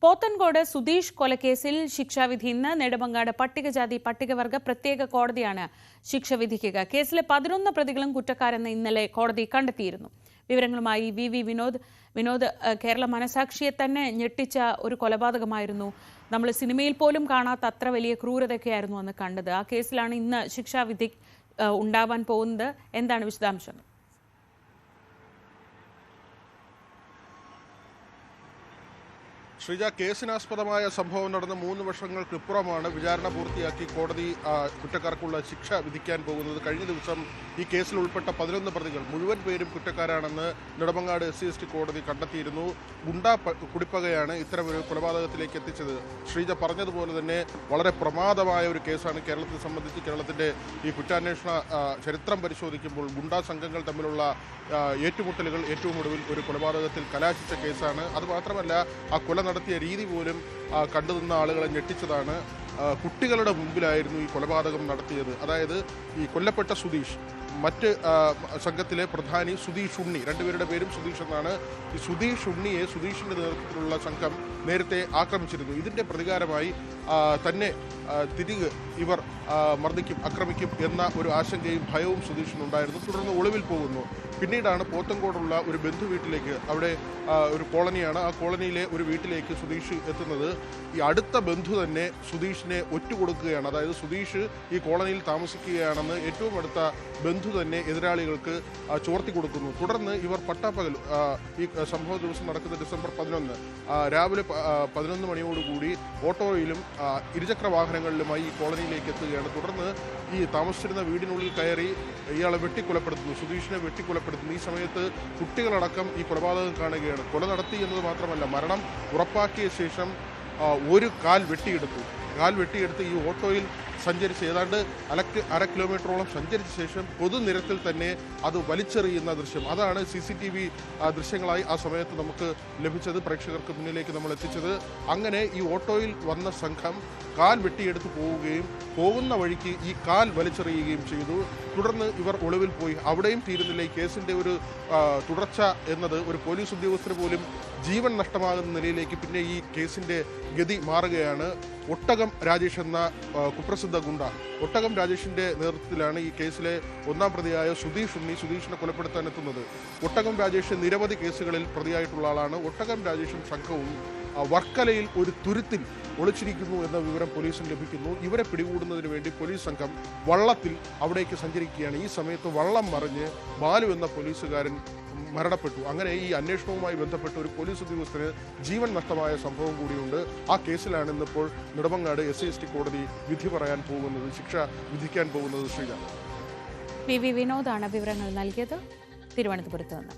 പോത്തൻകോട് സുധീഷ് കൊലക്കേസിൽ ശിക്ഷാവിധി ഇന്ന്. നെടുമങ്ങാട് പട്ടികജാതി പട്ടികവർഗ പ്രത്യേക കോടതിയാണ് ശിക്ഷ വിധിക്കുക. കേസിലെ 11 പ്രതികളും കുറ്റക്കാരെന്ന് ഇന്നലെ കോടതി കണ്ടെത്തിയിരുന്നു. വിവരങ്ങളുമായി വി വിനോദ്, കേരള മനസാക്ഷിയെ തന്നെ ഞെട്ടിച്ച ഒരു കൊലപാതകമായിരുന്നു. നമ്മൾ സിനിമയിൽ പോലും കാണാത്ത അത്ര വലിയ ക്രൂരതയൊക്കെയായിരുന്നു അന്ന് കണ്ടത്. ആ കേസിലാണ് ഇന്ന് ശിക്ഷാവിധി ഉണ്ടാവാൻ പോകുന്നത്. എന്താണ് വിശദാംശം? ശ്രീജ, കേസിനാസ്പദമായ സംഭവം നടന്ന 3 വർഷങ്ങൾക്കിപ്പുറമാണ് വിചാരണ പൂർത്തിയാക്കി കോടതി കുറ്റക്കാർക്കുള്ള ശിക്ഷ വിധിക്കാൻ പോകുന്നത്. കഴിഞ്ഞ ദിവസം ഈ കേസിൽ ഉൾപ്പെട്ട 11 പ്രതികൾ മുഴുവൻ പേരും കുറ്റക്കാരാണെന്ന് നെടുമങ്ങാട് SC/ST കോടതി കണ്ടെത്തിയിരുന്നു. ഗുണ്ടാ കുടിപ്പകയാണ് ഇത്തരമൊരു കൊലപാതകത്തിലേക്ക് എത്തിച്ചത്. ശ്രീജ പറഞ്ഞതുപോലെ തന്നെ വളരെ പ്രമാദമായ ഒരു കേസാണ് കേരളത്തെ സംബന്ധിച്ച്. കേരളത്തിൻ്റെ ഈ കുറ്റാന്വേഷണ ചരിത്രം പരിശോധിക്കുമ്പോൾ ഗുണ്ടാ സംഘങ്ങൾ തമ്മിലുള്ള ഏറ്റുമുട്ടലുകൾ ഏറ്റവും ഒടുവിൽ ഒരു കൊലപാതകത്തിൽ കലാശിച്ച കേസാണ്. അതുമാത്രമല്ല, ആ കൊല നടത്തിയ രീതി പോലും കണ്ടുനിന്ന ആളുകളെ ഞെട്ടിച്ചതാണ്. കുട്ടികളുടെ മുമ്പിലായിരുന്നു ഈ കൊലപാതകം നടത്തിയത്. അതായത് ഈ കൊല്ലപ്പെട്ട സുധീഷ്, മറ്റ് സംഘത്തിലെ പ്രധാനി സുധീഷ് ഉണ്ണി, രണ്ടുപേരുടെ പേരും സുധീഷ് എന്നാണ്. ഈ സുധീഷ് ഉണ്ണിയെ സുധീഷിൻ്റെ നേതൃത്വത്തിലുള്ള സംഘം നേരത്തെ ആക്രമിച്ചിരുന്നു. ഇതിൻ്റെ പ്രതികാരമായി തന്നെ തിരികെ ഇവർ മർദ്ദിക്കും, ആക്രമിക്കും എന്ന ഒരു ആശങ്കയും ഭയവും സുധീഷിനുണ്ടായിരുന്നു. തുടർന്ന് ഒളിവിൽ പോകുന്നു. പിന്നീടാണ് പോത്തൻകോടുള്ള ഒരു ബന്ധു വീട്ടിലേക്ക്, അവിടെ ഒരു കോളനിയാണ്, ആ കോളനിയിലെ ഒരു വീട്ടിലേക്ക് സുധീഷ് എത്തുന്നത്. ഈ അടുത്ത ബന്ധു തന്നെ സുധീഷിനെ ഒറ്റുകൊടുക്കുകയാണ്. അതായത് സുധീഷ് ഈ കോളനിയിൽ താമസിക്കുകയാണെന്ന് ഏറ്റവും അടുത്ത ബന്ധു തന്നെ എതിരാളികൾക്ക് ചോർത്തി കൊടുക്കുന്നു. തുടർന്ന് ഇവർ പട്ടാപ്പകൽ, ഈ സംഭവ ദിവസം നടക്കുന്ന ഡിസംബർ 11 രാവിലെ 11 മണിയോടുകൂടി ഓട്ടോയിലും ഇരുചക്ര വാഹനങ്ങളിലുമായി ഈ കോളനിയിലേക്ക് എത്തുകയാണ്. തുടർന്ന് ഈ താമസിച്ചിരുന്ന വീടിനുള്ളിൽ കയറി ഇയാളെ വെട്ടിക്കൊലപ്പെടുത്തുന്നു, സുധീഷിനെ വെട്ടിക്കൊലപ്പെടുത്തുന്നു. ഈ സമയത്ത് കുട്ടികളടക്കം ഈ കൊലപാതകം കാണുകയാണ്. കൊല നടത്തി എന്നത് മാത്രമല്ല, മരണം ഉറപ്പാക്കിയ ശേഷം ഒരു കാൽ വെട്ടിയെടുത്ത് ഈ ഓട്ടോയിൽ സഞ്ചരിച്ച് ഏതാണ്ട് അര കിലോമീറ്ററോളം സഞ്ചരിച്ച ശേഷം പൊതുനിരത്തിൽ തന്നെ അത് വലിച്ചെറിയുന്ന ദൃശ്യം, അതാണ് CCTV ദൃശ്യങ്ങളായി ആ സമയത്ത് നമുക്ക് ലഭിച്ചത്, പ്രേക്ഷകർക്ക് മുന്നിലേക്ക് നമ്മൾ എത്തിച്ചത്. അങ്ങനെ ഈ ഓട്ടോയിൽ വന്ന സംഘം കാൽ വെട്ടിയെടുത്ത് പോവുകയും പോകുന്ന വഴിക്ക് ഈ കാൽ വലിച്ചെറിയുകയും ചെയ്തു. തുടർന്ന് ഇവർ ഒളിവിൽ പോയി. അവിടെയും തീരുന്നില്ല. ഈ കേസിൻ്റെ ഒരു തുടർച്ച എന്നത് ഒരു പോലീസ് ഉദ്യോഗസ്ഥന് പോലും ജീവൻ നഷ്ടമാകുന്ന നിലയിലേക്ക് പിന്നെ ഈ കേസിൻ്റെ ഗതി മാറുകയാണ്. ഒട്ടകം രാജേഷ് എന്ന കുപ്രസിദ്ധ ഗുണ്ട, ഒട്ടകം രാജേഷിൻ്റെ നേതൃത്വത്തിലാണ് ഈ കേസിലെ 1ാം പ്രതിയായ സുധീഷിനെ കൊലപ്പെടുത്താൻ എത്തുന്നത്. ഒട്ടകം രാജേഷ് നിരവധി കേസുകളിൽ പ്രതിയായിട്ടുള്ള ആളാണ്. ഒട്ടകം രാജേഷും സംഘവും വർക്കലയിൽ ഒരു തുരുത്തിൽ ഒളിച്ചിരിക്കുന്നു എന്ന വിവരം പോലീസിന് ലഭിക്കുന്നു. ഇവരെ പിടികൂടുന്നതിന് വേണ്ടി പോലീസ് സംഘം വള്ളത്തിൽ അവിടേക്ക് സഞ്ചരിക്കുകയാണ്. ഈ സമയത്ത് വള്ളം മറിഞ്ഞ് ബാലു എന്ന പോലീസുകാരൻ മരണപ്പെട്ടു. അങ്ങനെ ഈ അന്വേഷണവുമായി ബന്ധപ്പെട്ട് ഒരു പോലീസ് ഉദ്യോഗസ്ഥന് ജീവൻ നഷ്ടമായ സംഭവം കൂടിയുണ്ട്. ആ കേസിലാണ് ഇന്നിപ്പോൾ നെടുമങ്ങാട് SC/ST കോടതി വിധി പറയാൻ പോകുന്നത്, ശിക്ഷ വിധിക്കാൻ പോകുന്നത്. ശ്രീജ, വി വിനോദാണ് വിവരങ്ങൾ നൽകിയത്, തിരുവനന്തപുരത്ത് നിന്ന്.